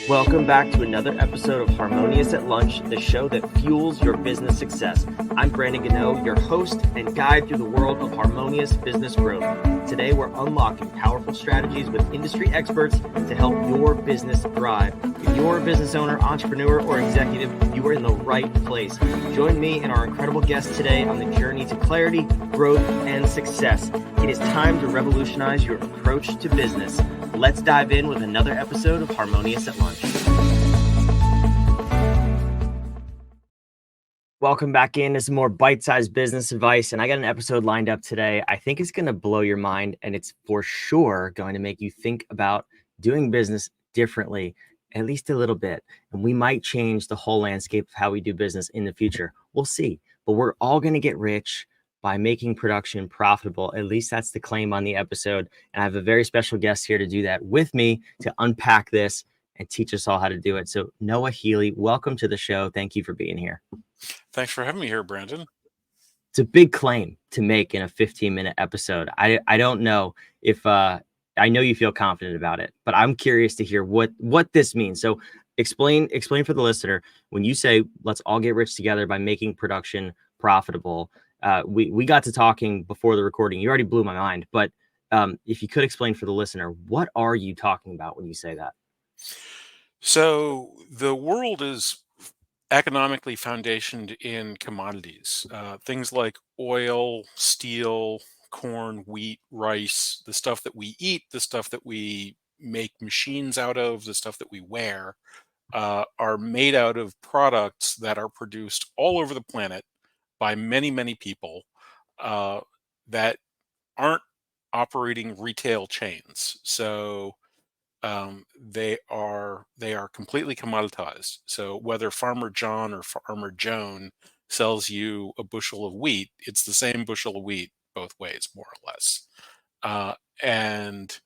Welcome back to another episode of Harmonious at Lunch, the show that fuels your business success. I'm Brandon Gano, your host and guide through the world of harmonious business growth. Today, we're unlocking powerful strategies with industry experts to help your business thrive. If you're a business owner, entrepreneur, or executive, you are in the right place. Join me and our incredible guests today on the journey to clarity, growth, and success. It is time to revolutionize your approach to business. Let's dive in with another episode of Harmonious at Lunch. Welcome back in to some more bite-sized business advice, and I got an episode lined up today. I think it's going to blow your mind, and it's for sure going to make you think about doing business differently, at least a little bit. And we might change the whole landscape of how we do business in the future. We'll see, but we're all going to get rich by making production profitable. At least that's the claim on the episode. And I have a very special guest here to do that with me to unpack this and teach us all how to do it. So Noah Healy, welcome to the show. Thank you for being here. Thanks for having me here, Brandon. It's a big claim to make in a 15-minute episode. I don't know if I know you feel confident about it, but I'm curious to hear what this means. So explain for the listener, when you say let's all get rich together by making production profitable. We got to talking before the recording. You already blew my mind, but if you could explain for the listener, what are you talking about when you say that? So the world is economically foundationed in commodities, things like oil, steel, corn, wheat, rice, the stuff that we eat, the stuff that we make machines out of, the stuff that we wear, are made out of products that are produced all over the planet by many, many people that aren't operating retail chains. So they are completely commoditized. So whether Farmer John or Farmer Joan sells you a bushel of wheat, it's the same bushel of wheat both ways, more or less. And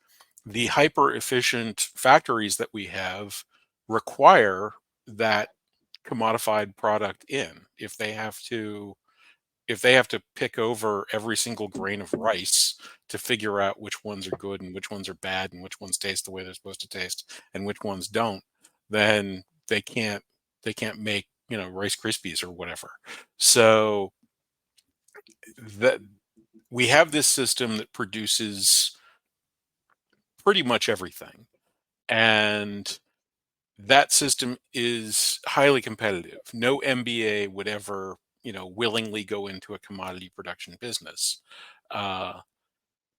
the hyper efficient factories that we have require that commodified product in. If they have to pick over every single grain of rice to figure out which ones are good and which ones are bad and which ones taste the way they're supposed to taste and which ones don't, then they can't make, Rice Krispies or whatever. So that we have this system that produces pretty much everything. And that system is highly competitive. No MBA would ever, willingly go into a commodity production business. Uh,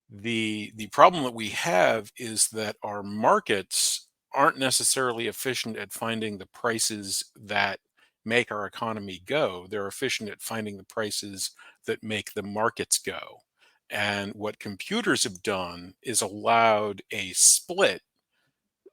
the problem that we have is that our markets aren't necessarily efficient at finding the prices that make our economy go. They're efficient at finding the prices that make the markets go. And what computers have done is allowed a split.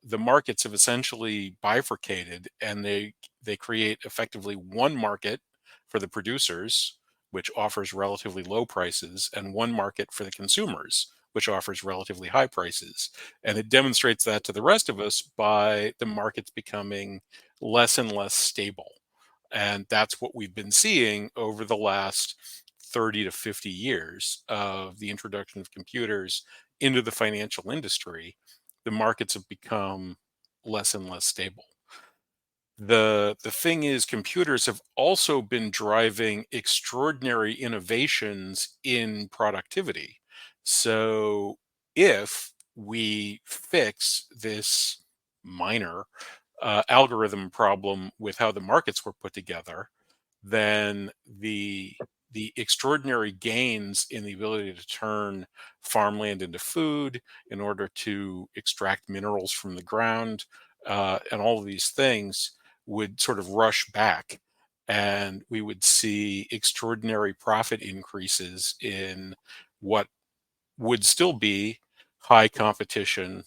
The markets have essentially bifurcated, and they create effectively one market for the producers, which offers relatively low prices, and one market for the consumers, which offers relatively high prices. And it demonstrates that to the rest of us by the markets becoming less and less stable. And that's what we've been seeing over the last 30 to 50 years of the introduction of computers into the financial industry. The markets have become less and less stable. The thing is, computers have also been driving extraordinary innovations in productivity. So if we fix this minor algorithm problem with how the markets were put together, then the extraordinary gains in the ability to turn farmland into food in order to extract minerals from the ground, and all of these things would sort of rush back, and we would see extraordinary profit increases in what would still be high competition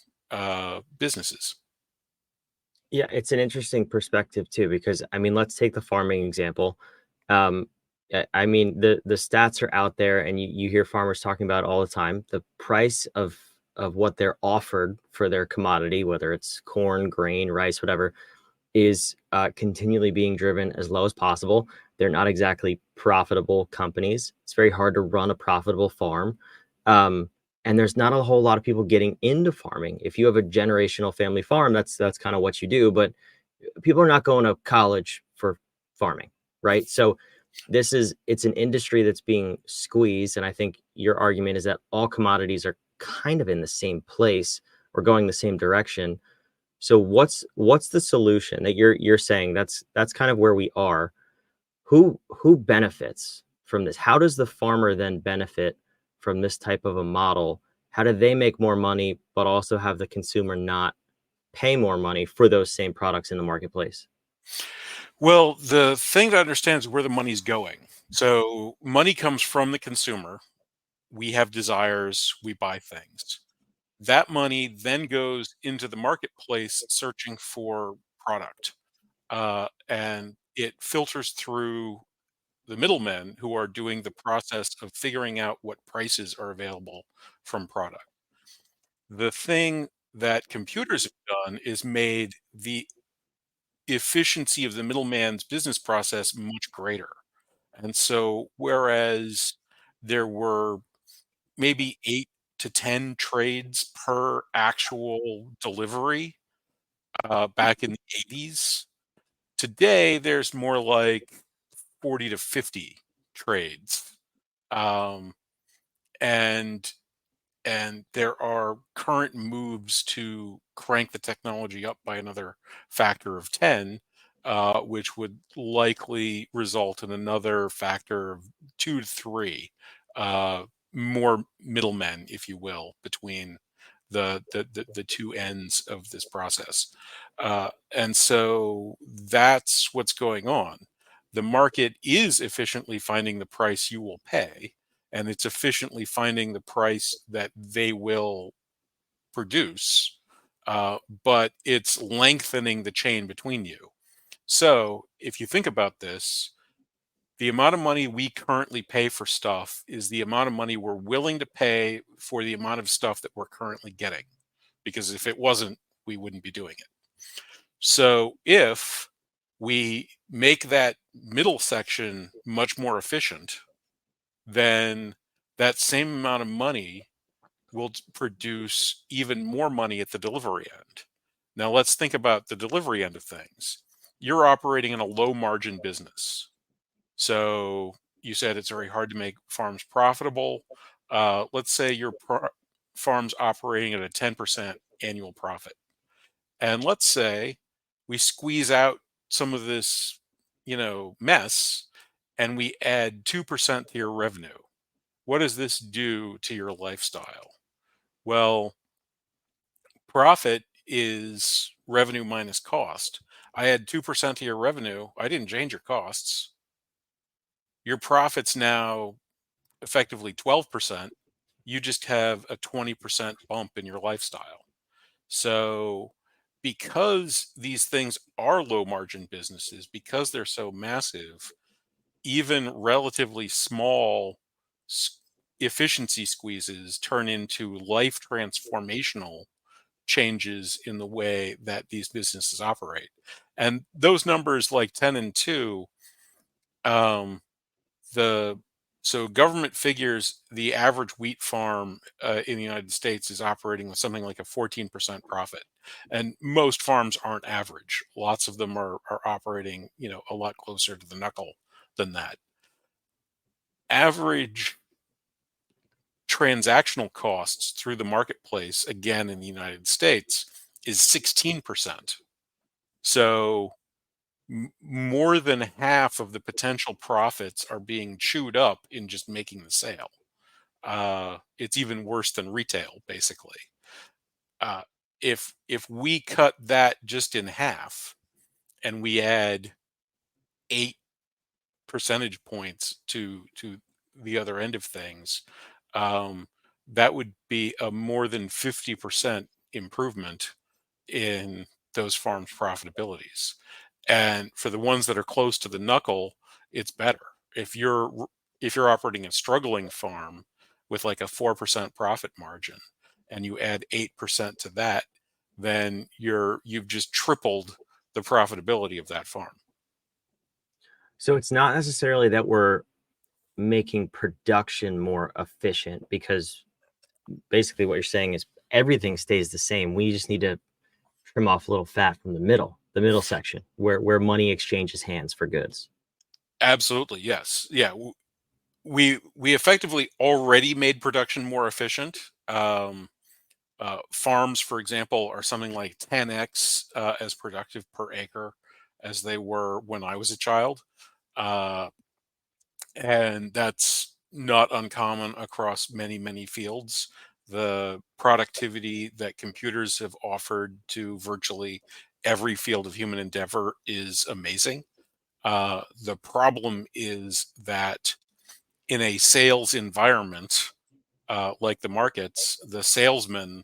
businesses. Yeah, it's an interesting perspective too, because let's take the farming example. Um, the stats are out there, and you hear farmers talking about it all the time. The price of what they're offered for their commodity, whether it's corn, grain, rice, whatever, is continually being driven as low as possible. They're not exactly profitable companies. It's very hard to run a profitable farm. Um, and there's not a whole lot of people getting into farming. If you have a generational family farm, that's kind of what you do, but people are not going to college for farming, right? So it's an industry that's being squeezed, and I think your argument is that all commodities are kind of in the same place or going the same direction. So what's the solution that you're saying? That's kind of where we are. Who benefits from this? How does the farmer then benefit from this type of a model? How do they make more money but also have the consumer not pay more money for those same products in the marketplace? Well, the thing to understand is where the money's going. So money comes from the consumer. We have desires, we buy things. That money then goes into the marketplace searching for product. And it filters through the middlemen who are doing the process of figuring out what prices are available from product. The thing that computers have done is made the efficiency of the middleman's business process much greater. And so, whereas there were maybe 8 to 10 trades per actual delivery back in the 80s, today there's more like 40 to 50 trades. Um, and and there are current moves to crank the technology up by another factor of 10, which would likely result in another factor of 2 to 3 uh, more middlemen, if you will, between the two ends of this process. And so that's what's going on. The market is efficiently finding the price you will pay, and it's efficiently finding the price that they will produce, but it's lengthening the chain between you. So if you think about this, the amount of money we currently pay for stuff is the amount of money we're willing to pay for the amount of stuff that we're currently getting. Because if it wasn't, we wouldn't be doing it. So if we make that middle section much more efficient, then that same amount of money will produce even more money at the delivery end. Now, let's think about the delivery end of things. You're operating in a low margin business. So you said it's very hard to make farms profitable. Let's say your farm's operating at a 10% annual profit. And let's say we squeeze out some of this, mess, and we add 2% to your revenue. What does this do to your lifestyle? Well, profit is revenue minus cost. I add 2% to your revenue. I didn't change your costs. Your profit's now effectively 12%. You just have a 20% bump in your lifestyle. So, because these things are low margin businesses, because they're so massive, even relatively small efficiency squeezes turn into life transformational changes in the way that these businesses operate. And those numbers like 10 and 2, um, the so government figures the average wheat farm in the United States is operating with something like a 14% profit. And most farms aren't average. Lots of them are operating, a lot closer to the knuckle than that. Average transactional costs through the marketplace, again in the United States, is 16%. So more than half of the potential profits are being chewed up in just making the sale. It's even worse than retail, basically. Uh, if we cut that just in half and we add 8 percentage points to the other end of things, um, that would be a more than 50% improvement in those farms' profitabilities. And for the ones that are close to the knuckle, it's better. If you're operating a struggling farm with like a 4% profit margin and you add 8% to that, then you've just tripled the profitability of that farm. So it's not necessarily that we're making production more efficient because basically what you're saying is everything stays the same. We just need to trim off a little fat from the middle section where money exchanges hands for goods. Absolutely, yes. Yeah, we effectively already made production more efficient. Farms, for example, are something like 10x as productive per acre as they were when I was a child. Uh, and that's not uncommon across many, many fields. The productivity that computers have offered to virtually every field of human endeavor is amazing. The problem is that in a sales environment, like the markets, the salesmen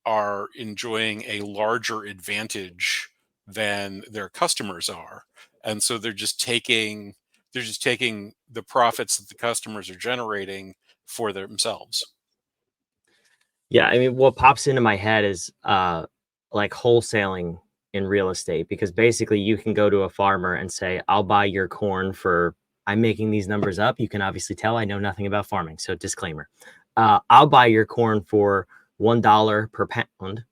are enjoying a larger advantage than their customers are, and so they're just taking the profits that the customers are generating for themselves. Yeah, I mean, what pops into my head is like wholesaling in real estate, because basically you can go to a farmer and say, "I'll buy your corn for." I'm making these numbers up. You can obviously tell I know nothing about farming, so disclaimer. I'll buy your corn for $1 per pound,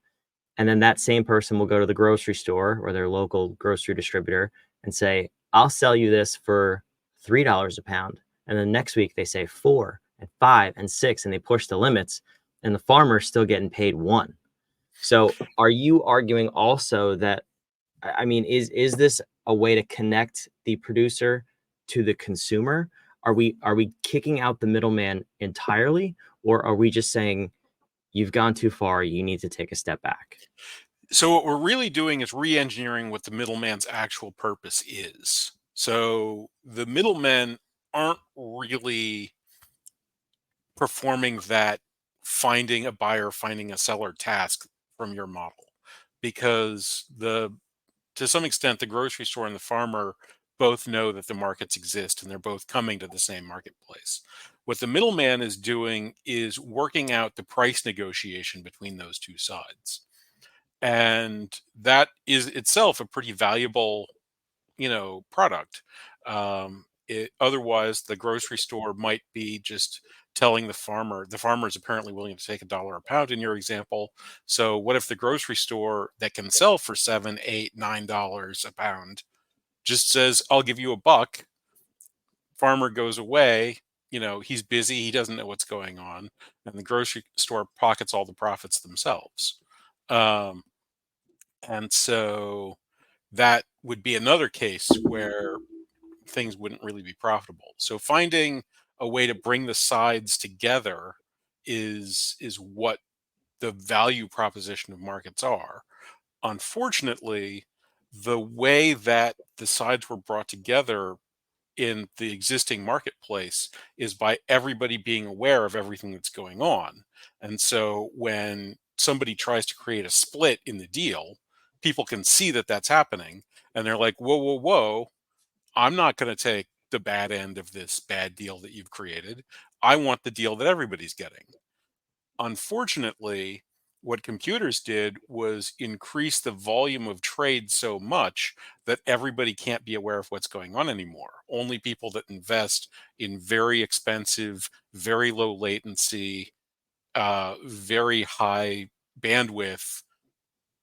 and then that same person will go to the grocery store or their local grocery distributor and say, "I'll sell you this for $3 a pound." And then next week they say 4 and 5 and 6, and they push the limits, and the farmer's still getting paid one. So are you arguing also that, I mean, is this a way to connect the producer to the consumer? Are we kicking out the middleman entirely, or are we just saying you've gone too far, you need to take a step back? So what we're really doing is re-engineering what the middleman's actual purpose is. So the middlemen aren't really performing that finding a buyer, finding a seller task from your model, because the to some extent the grocery store and the farmer both know that the markets exist and they're both coming to the same marketplace. What the middleman is doing is working out the price negotiation between those two sides, and that is itself a pretty valuable, product. Otherwise, the grocery store might be just telling the farmer is apparently willing to take $1 a pound in your example. So what if the grocery store that can sell for 7, 8, $9 a pound just says, I'll give you $1. Farmer goes away, he's busy, he doesn't know what's going on, and the grocery store pockets all the profits themselves. Um, and so that would be another case where things wouldn't really be profitable. So finding a way to bring the sides together is what the value proposition of markets are. Unfortunately, the way that the sides were brought together in the existing marketplace is by everybody being aware of everything that's going on. And so when somebody tries to create a split in the deal, people can see that that's happening, and they're like, whoa, whoa, whoa, I'm not going to take the bad end of this bad deal that you've created. I want the deal that everybody's getting. Unfortunately, what computers did was increase the volume of trade so much that everybody can't be aware of what's going on anymore. Only people that invest in very expensive, very low latency, very high bandwidth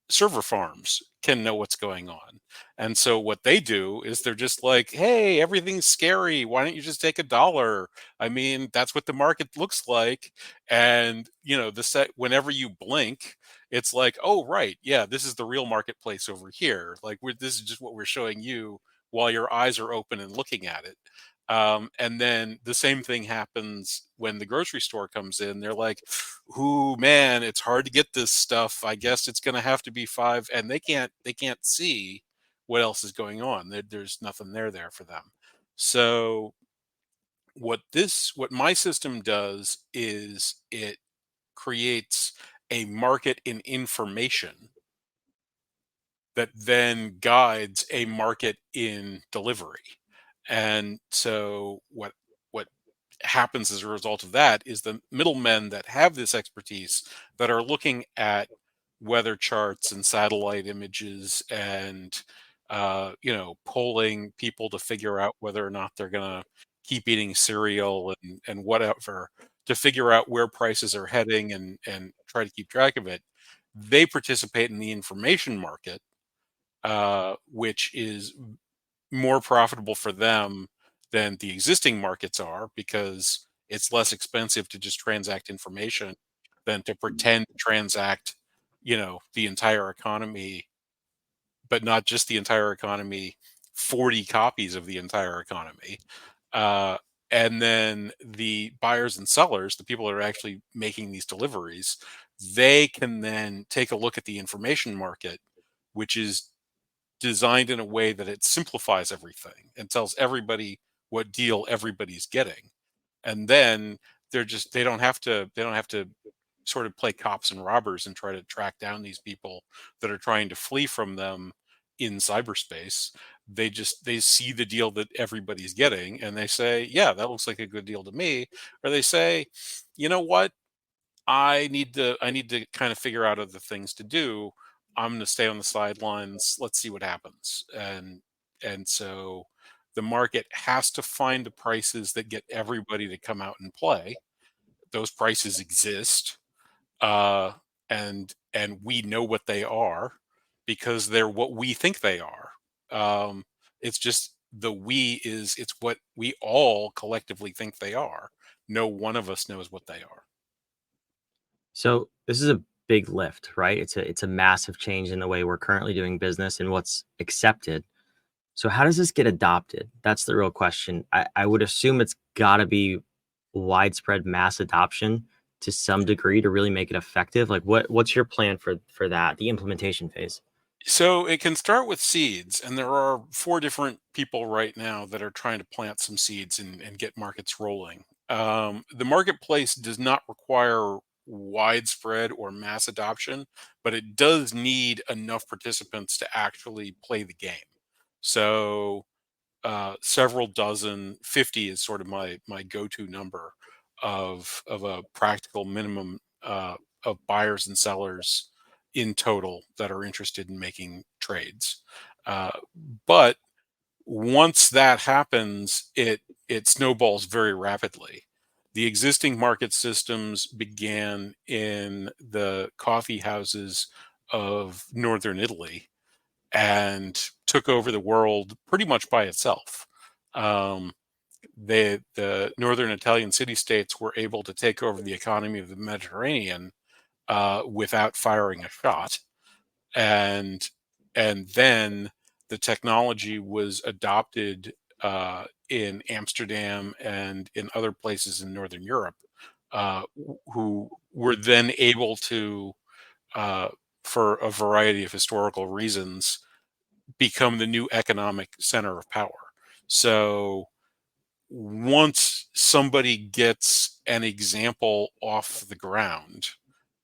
server farms can know what's going on. And so what they do is they're just like, hey, everything's scary. Why don't you just take $1? I mean, that's what the market looks like. And, the set whenever you blink, it's like, oh, right. Yeah, this is the real marketplace over here. Like this is just what we're showing you while your eyes are open and looking at it. And then the same thing happens when the grocery store comes in. They're like, "Ooh, man, it's hard to get this stuff. I guess it's going to have to be 5." And they can't see what else is going on. There's nothing there for them. So what my system does is it creates a market in information that then guides a market in delivery. And so what happens as a result of that is the middlemen that have this expertise that are looking at weather charts and satellite images and polling people to figure out whether or not they're going to keep eating cereal and whatever. to figure out where prices are heading and try to keep track of it. They participate in the information market, which is more profitable for them than the existing markets are, because it's less expensive to just transact information than to pretend to transact, the entire economy, but not just the entire economy, 40 copies of the entire economy. Uh, and then the buyers and sellers, the people that are actually making these deliveries, they can then take a look at the information market, which is designed in a way that it simplifies everything and tells everybody what deal everybody's getting. And then they don't have to sort of play cops and robbers and try to track down these people that are trying to flee from them in cyberspace. They see the deal that everybody's getting and they say, yeah, that looks like a good deal to me. Or they say, you know what, I need to kind of figure out other things to do. I'm going to stay on the sidelines. Let's see what happens. And so the market has to find the prices that get everybody to come out and play. Those prices exist, uh, and we know what they are because they're what we think they are. It's just it's what we all collectively think they are. No one of us knows what they are. So this is a big lift, right? It's a massive change in the way we're currently doing business and what's accepted. So how does this get adopted? That's the real question. I would assume it's got to be widespread mass adoption to some degree to really make it effective. Like what's your plan for that, the implementation phase? So it can start with seeds, and there are four different people right now that are trying to plant some seeds and get markets rolling. The marketplace does not require widespread or mass adoption, but it does need enough participants to actually play the game. So several dozen, 50 is sort of my go-to number of a practical minimum of buyers and sellers in total that are interested in making trades. Uh, but once that happens, it snowballs very rapidly. The existing market systems began in the coffee houses of northern Italy and took over the world pretty much by itself. Um, the northern Italian city states were able to take over the economy of the Mediterranean without firing a shot, and and then the technology was adopted in Amsterdam and in other places in Northern Europe, who were then able to, uh, for a variety of historical reasons, become the new economic center of power. So once somebody gets an example off the ground,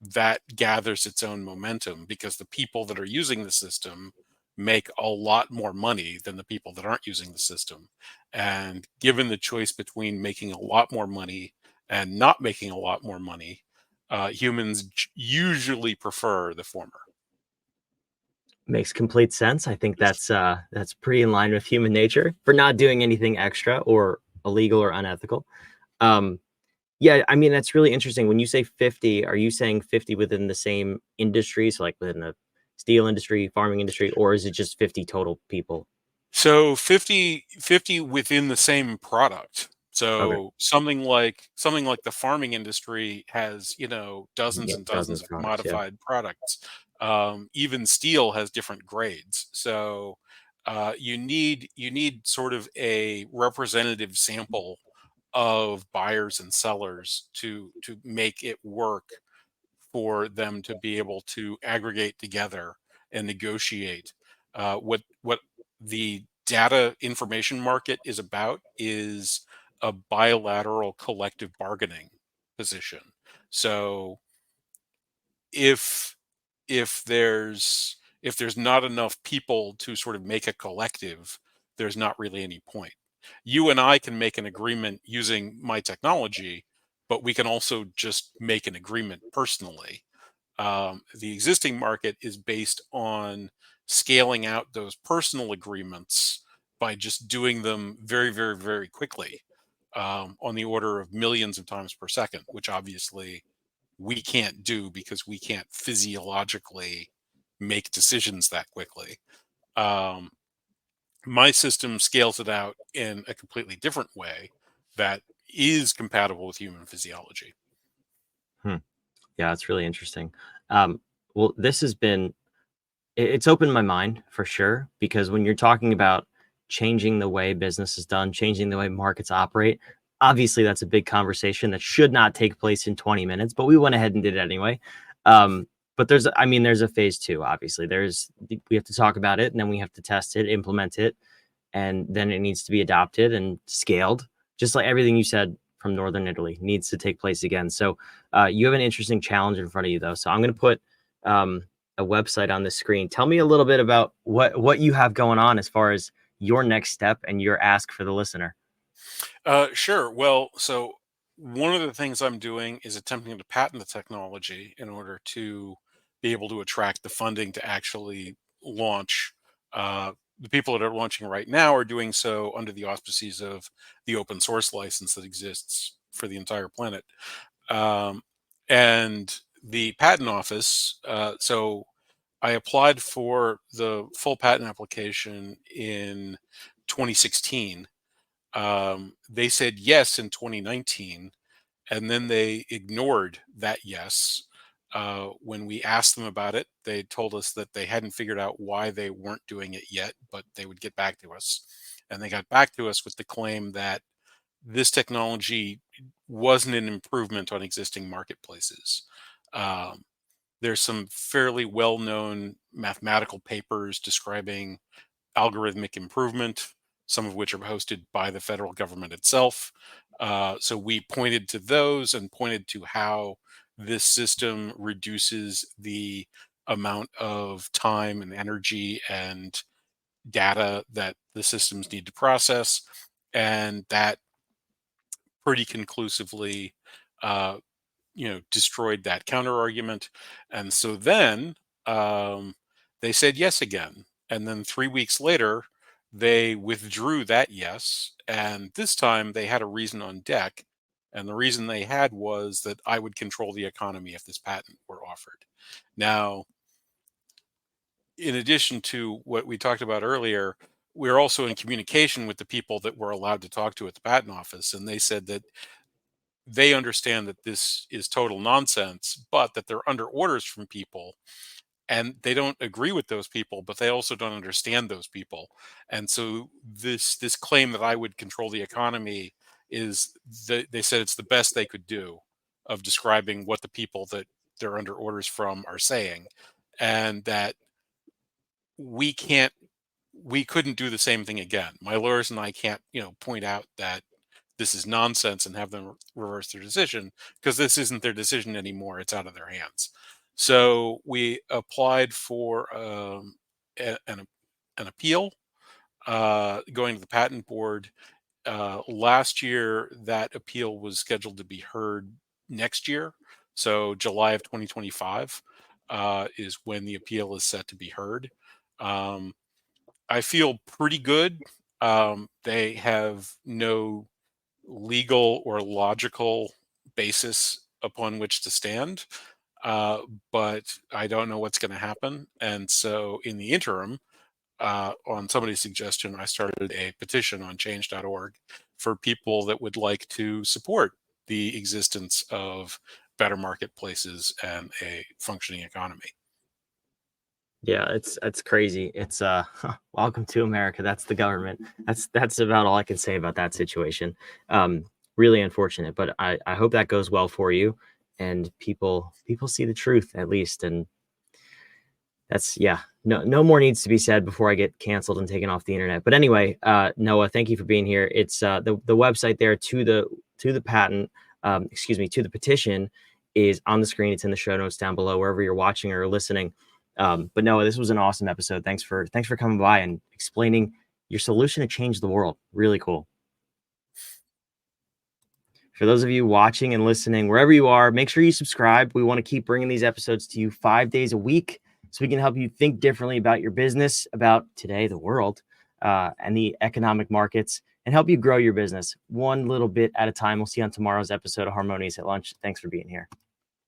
that gathers its own momentum because the people that are using the system make a lot more money than the people that aren't using the system. And given the choice between making a lot more money and not making a lot more money, humans usually prefer the former. Makes complete sense. I think that's pretty in line with human nature for not doing anything extra or illegal or unethical. Um, yeah, I mean that's really interesting. When you say 50, are you saying 50 within the same industry, so like within the steel industry, farming industry, or is it just 50 total people? So 50 within the same product. Okay. So something like the farming industry has, dozens Yep, and dozens dozens of of products. Yeah, modified products. Even steel has different grades. So you need sort of a representative sample of buyers and sellers to make it work for them to be able to aggregate together and negotiate. What the data information market is about is a bilateral collective bargaining position. So if if there's not enough people to sort of make a collective, there's not really any point. You and I can make an agreement using my technology, but we can also just make an agreement personally. The existing market is based on scaling out those personal agreements by just doing them very, very, very quickly. on the order of millions of times per second, which obviously we can't do because we can't physiologically make decisions that quickly. Um, my system scales it out in a completely different way that is compatible with human physiology. Hmm. Yeah, it's really interesting. Um, well, this has been, it's opened my mind for sure, because when you're talking about changing the way business is done, changing the way markets operate, obviously that's a big conversation that should not take place in 20 minutes, but we went ahead and did it anyway. But there's a phase two, obviously. We have to talk about it, and then we have to test it, implement it, and then it needs to be adopted and scaled, just like everything you said from Northern Italy needs to take place again. So you have an interesting challenge in front of you, though. So I'm going to put a website on the screen. Tell me a little bit about what you have going on as far as your next step and your ask for the listener. Sure. Well, so one of the things I'm doing is attempting to patent the technology in order to be able to attract the funding to actually launch. The people that are launching right now are doing so under the auspices of the open source license that exists for the entire planet. Um, and the patent office, so I applied for the full patent application in 2016. They said yes in 2019, and then they ignored that yes. When we asked them about it, they told us that they hadn't figured out why they weren't doing it yet, but they would get back to us. And they got back to us with the claim that this technology wasn't an improvement on existing marketplaces. Um, there's some fairly well known mathematical papers describing algorithmic improvement, some of which are hosted by the federal government itself. So we pointed to those and pointed to how this system reduces the amount of time and energy and data that the systems need to process. And that pretty conclusively uh, destroyed that counter argument. And so then um, they said yes again. And then 3 weeks later, they withdrew that yes. And this time they had a reason on deck. And the reason they had was that I would control the economy if this patent were offered. Now, in addition to what we talked about earlier, we're also in communication with the people that we're allowed to talk to at the patent office. And they said that they understand that this is total nonsense, but that they're under orders from people and they don't agree with those people, but they also don't understand those people. And so this claim that I would control the economy is they said it's the best they could do of describing what the people that they're under orders from are saying, and that we can't we couldn't do the same thing again. My lawyers and I can't, point out that this is nonsense and have them reverse their decision, because this isn't their decision anymore. It's out of their hands. So we applied for an appeal, going to the patent board. Last year, that appeal was scheduled to be heard next year. So July of 2025 is when the appeal is set to be heard. Um, I feel pretty good. They have no legal or logical basis upon which to stand, uh, but I don't know what's going to happen. And so, in the interim, on somebody's suggestion, I started a petition on change.org for people that would like to support the existence of better marketplaces and a functioning economy. Yeah, it's crazy. It's welcome to America. That's the government. That's about all I can say about that situation. Really unfortunate, but I hope that goes well for you and people see the truth at least. And that's, yeah, no more needs to be said before I get canceled and taken off the internet. But anyway, Noah, thank you for being here. It's the website there to the patent, to the petition is on the screen. It's in the show notes down below, wherever you're watching or listening. But Noah, this was an awesome episode. Thanks for coming by and explaining your solution to change the world. Really cool. For those of you watching and listening, wherever you are, make sure you subscribe. We want to keep bringing these episodes to you 5 days a week so we can help you think differently about your business, about today, the world, and the economic markets. and help you grow your business one little bit at a time. We'll see you on tomorrow's episode of Harmonious at Lunch. Thanks for being here.